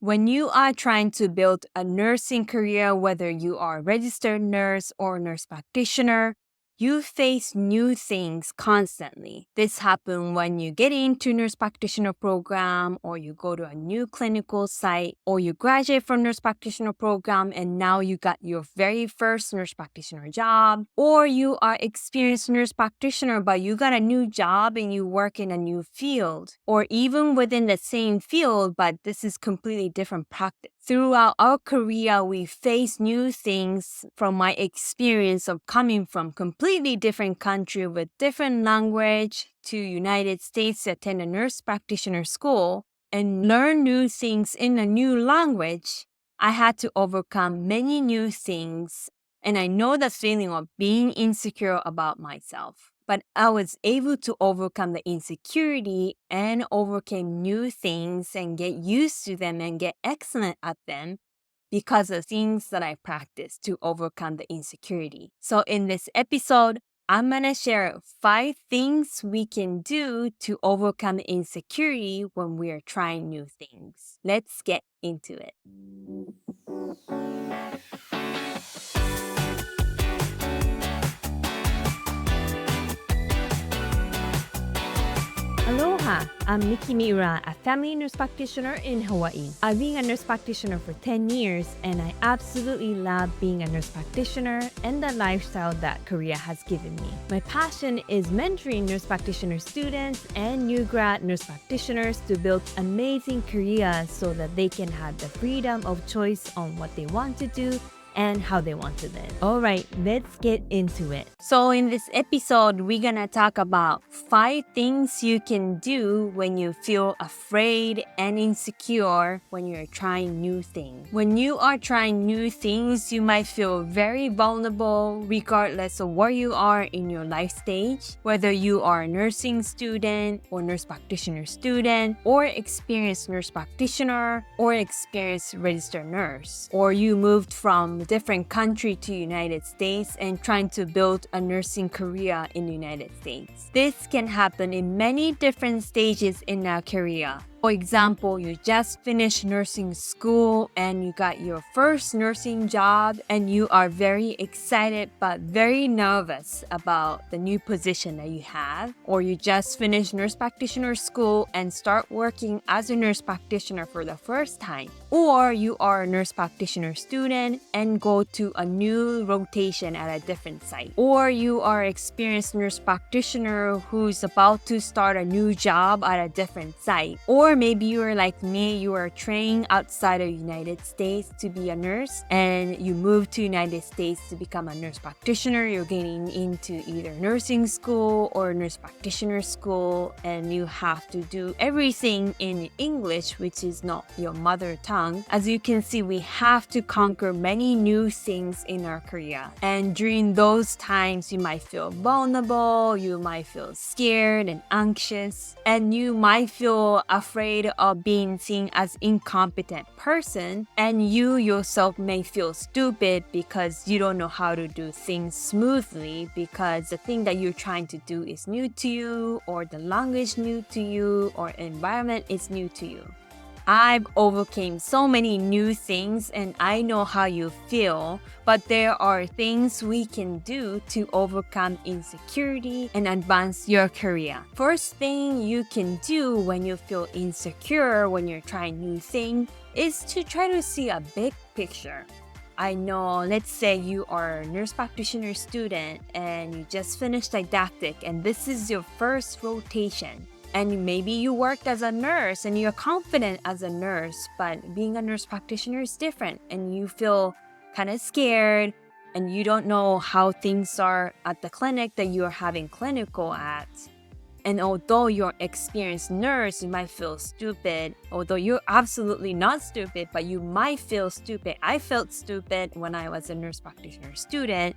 When you are trying to build a nursing career, whether you are a registered nurse or nurse practitioner, you face new things constantly. This happens when you get into nurse practitioner program or you go to a new clinical site or you graduate from nurse practitioner program and now you got your very first nurse practitioner job, or you are experienced nurse practitioner but you got a new job and you work in a new field, or even within the same field but this is completely different practice. Throughout our career, we face new things. From my experience of coming from completely different country with different language to United States to attend a nurse practitioner school and learn new things in a new language, I had to overcome many new things. And I know the feeling of being insecure about myself. But I was able to overcome the insecurity and overcome new things and get used to them and get excellent at them because of things that I practiced to overcome the insecurity. So in this episode, I'm going to share 5 things we can do to overcome insecurity when we are trying new things. Let's get into it. Aloha, I'm Miki Miura, a family nurse practitioner in Hawaii. I've been a nurse practitioner for 10 years and I absolutely love being a nurse practitioner and the lifestyle that Korea has given me. My passion is mentoring nurse practitioner students and new grad nurse practitioners to build amazing careers so that they can have the freedom of choice on what they want to do and how they want to live. All right, let's get into it. So in this episode, we're gonna talk about 5 things you can do when you feel afraid and insecure when you're trying new things. When you are trying new things, you might feel very vulnerable regardless of where you are in your life stage, whether you are a nursing student or nurse practitioner student or experienced nurse practitioner or experienced registered nurse, or you moved from different country to United States and trying to build a nursing career in the United States. This can happen in many different stages in our career. For example, you just finished nursing school and you got your first nursing job and you are very excited but very nervous about the new position that you have. Or you just finished nurse practitioner school and start working as a nurse practitioner for the first time. Or you are a nurse practitioner student and go to a new rotation at a different site. Or you are an experienced nurse practitioner who's about to start a new job at a different site. Or maybe you are like me, you are trained outside of the United States to be a nurse and you moved to United States to become a nurse practitioner. You're getting into either nursing school or nurse practitioner school and you have to do everything in English, which is not your mother tongue. As you can see, we have to conquer many new things in our career. And during those times, you might feel vulnerable, you might feel scared and anxious, and you might feel afraid of being seen as incompetent person, and you yourself may feel stupid because you don't know how to do things smoothly because the thing that you're trying to do is new to you, or the language new to you, or environment is new to you. I've overcame so many new things and I know how you feel, but there are things we can do to overcome insecurity and advance your career. First thing you can do when you feel insecure when you're trying new things is to try to see a big picture. I know, let's say you are a nurse practitioner student and you just finished didactic and this is your first rotation. And maybe you worked as a nurse and you're confident as a nurse, but being a nurse practitioner is different and you feel kind of scared and you don't know how things are at the clinic that you're having clinical at. And although you're an experienced nurse, you might feel stupid. Although you're absolutely not stupid, but you might feel stupid. I felt stupid when I was a nurse practitioner student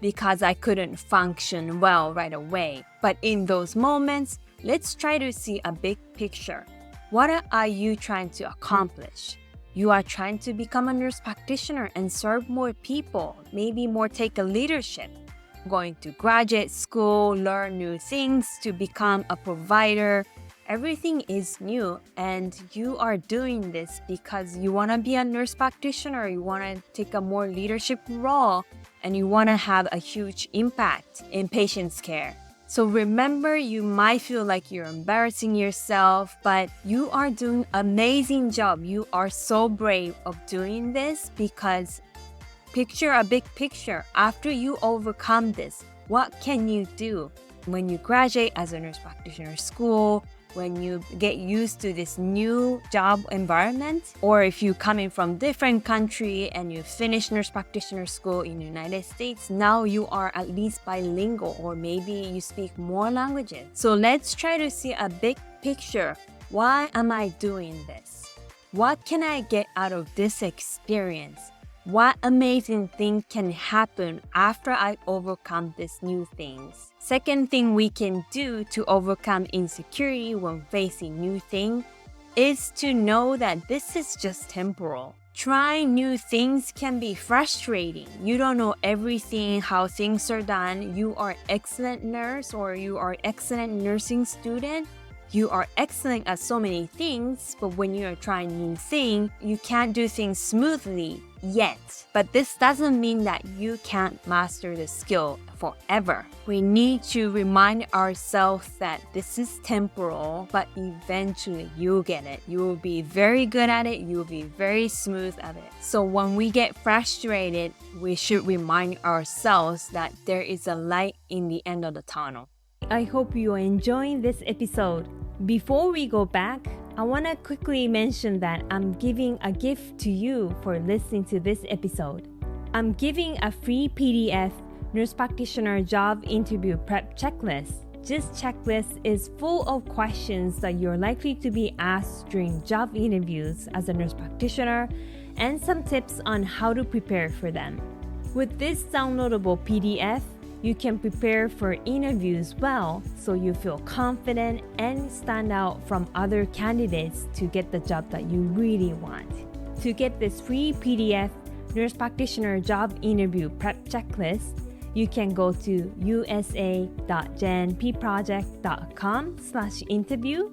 because I couldn't function well right away. But in those moments, let's try to see a big picture. What are you trying to accomplish? You are trying to become a nurse practitioner and serve more people, maybe more take a leadership. Going to graduate school, learn new things to become a provider, Everything is new, and you are doing this because you want to be a nurse practitioner, you want to take a more leadership role, and you want to have a huge impact in patients' care. So remember, you might feel like you're embarrassing yourself, but you are doing an amazing job. You are so brave of doing this because picture a big picture. After you overcome this, what can you do? When you graduate as a nurse practitioner school, when you get used to this new job environment, or if you coming from different country and you finish nurse practitioner school in the United States, now you are at least bilingual, or maybe you speak more languages. So let's try to see a big picture. Why am I doing this? What can I get out of this experience? What amazing thing can happen after I overcome these new things? Second thing we can do to overcome insecurity when facing new things is to know that this is just temporal. Trying new things can be frustrating. You don't know everything, how things are done. You are excellent nurse or you are excellent nursing student. You are excellent at so many things, but when you are trying new things, you can't do things smoothly yet. But this doesn't mean that you can't master the skill forever. We need to remind ourselves that this is temporal, but eventually you'll get it. You will be very good at it. You will be very smooth at it. So when we get frustrated, we should remind ourselves that there is a light in the end of the tunnel. I hope you are enjoying this episode. Before we go back, I want to quickly mention that I'm giving a gift to you for listening to this episode. I'm giving a free PDF nurse practitioner job interview prep checklist. This checklist is full of questions that you're likely to be asked during job interviews as a nurse practitioner and some tips on how to prepare for them. With this downloadable PDF, you can prepare for interviews well so you feel confident and stand out from other candidates to get the job that you really want. To get this free PDF nurse practitioner job interview prep checklist, you can go to usa.jnpproject.com/interview.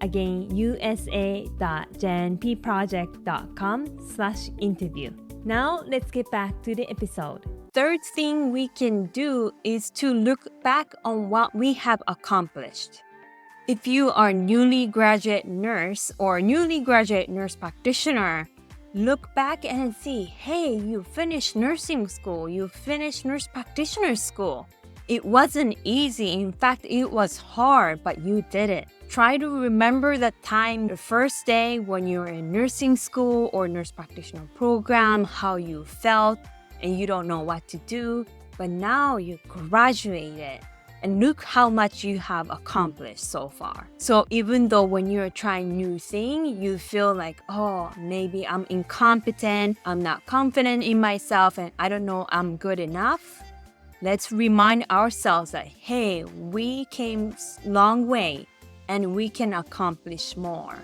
Again, usa.jnpproject.com/interview. Now, let's get back to the episode. Third thing we can do is to look back on what we have accomplished. If you are newly graduate nurse or newly graduate nurse practitioner, look back and see, hey, you finished nursing school, you finished nurse practitioner school. It wasn't easy. In fact, it was hard, but you did it. Try to remember the time, the first day when you were in nursing school or nurse practitioner program, how you felt, and you don't know what to do, but now you graduated and look how much you have accomplished so far. So even though when you're trying new things, you feel like, oh, maybe I'm incompetent, I'm not confident in myself, and I don't know I'm good enough. Let's remind ourselves that, hey, we came a long way and we can accomplish more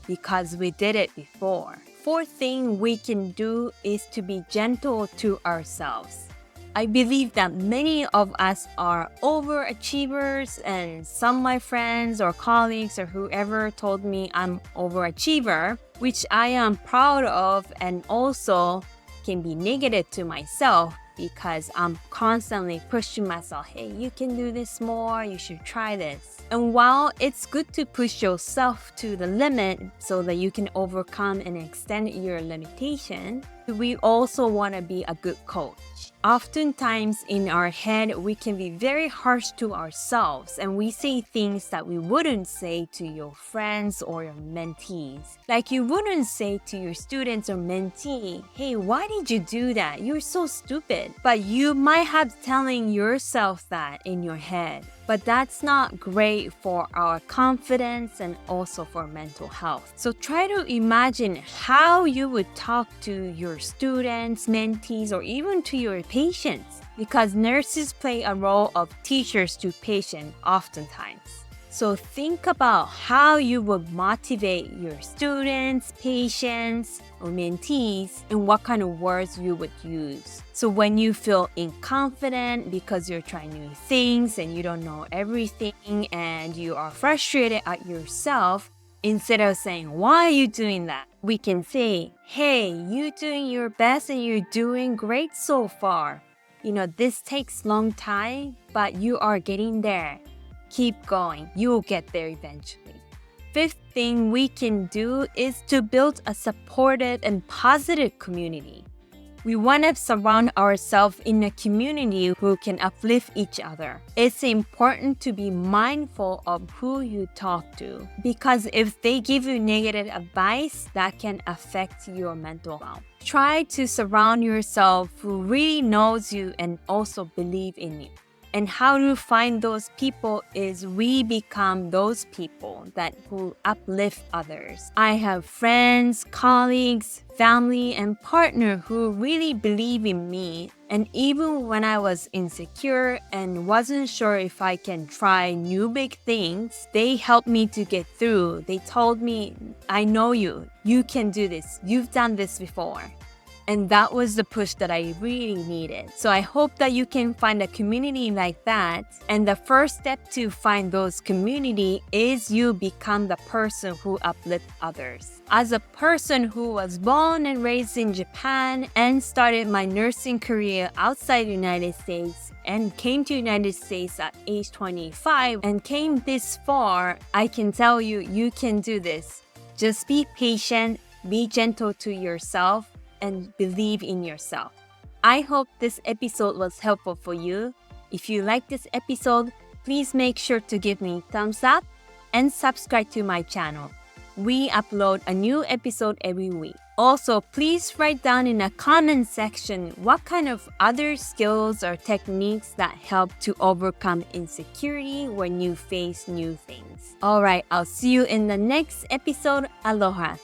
because we did it before. Fourth thing we can do is to be gentle to ourselves. I believe that many of us are overachievers, and some of my friends or colleagues or whoever told me I'm overachiever, which I am proud of, and also can be negative to myself because I'm constantly pushing myself. Hey, you can do this more, you should try this. And while it's good to push yourself to the limit so that you can overcome and extend your limitation, we also want to be a good coach. Oftentimes in our head, we can be very harsh to ourselves and we say things that we wouldn't say to your friends or your mentees. Like you wouldn't say to your students or mentee, hey, why did you do that? You're so stupid. But you might have telling yourself that in your head. But that's not great for our confidence and also for mental health. So try to imagine how you would talk to your students, mentees, or even to your patients, because nurses play a role of teachers to patients oftentimes. So think about how you would motivate your students, patients, or mentees, and what kind of words you would use. So when you feel inconfident because you're trying new things and you don't know everything and you are frustrated at yourself, instead of saying, why are you doing that? We can say, hey, you're doing your best and you're doing great so far. This takes long time, but you are getting there. Keep going. You will get there eventually. Fifth thing we can do is to build a supportive and positive community. We want to surround ourselves in a community who can uplift each other. It's important to be mindful of who you talk to, because if they give you negative advice, that can affect your mental health. Try to surround yourself who really knows you and also believe in you. And how to find those people is we become those people who uplift others. I have friends, colleagues, family, and partner who really believe in me. And even when I was insecure and wasn't sure if I can try new big things, they helped me to get through. They told me, I know you. You can do this. You've done this before. And that was the push that I really needed. So I hope that you can find a community like that. And the first step to find those community is you become the person who uplifts others. As a person who was born and raised in Japan and started my nursing career outside the United States and came to the United States at age 25 and came this far, I can tell you, you can do this. Just be patient, be gentle to yourself, and believe in yourself. I hope this episode was helpful for you. If you like this episode, please make sure to give me a thumbs up and subscribe to my channel. We upload a new episode every week. Also, please write down in the comment section what kind of other skills or techniques that help to overcome insecurity when you face new things. Alright, I'll see you in the next episode. Aloha.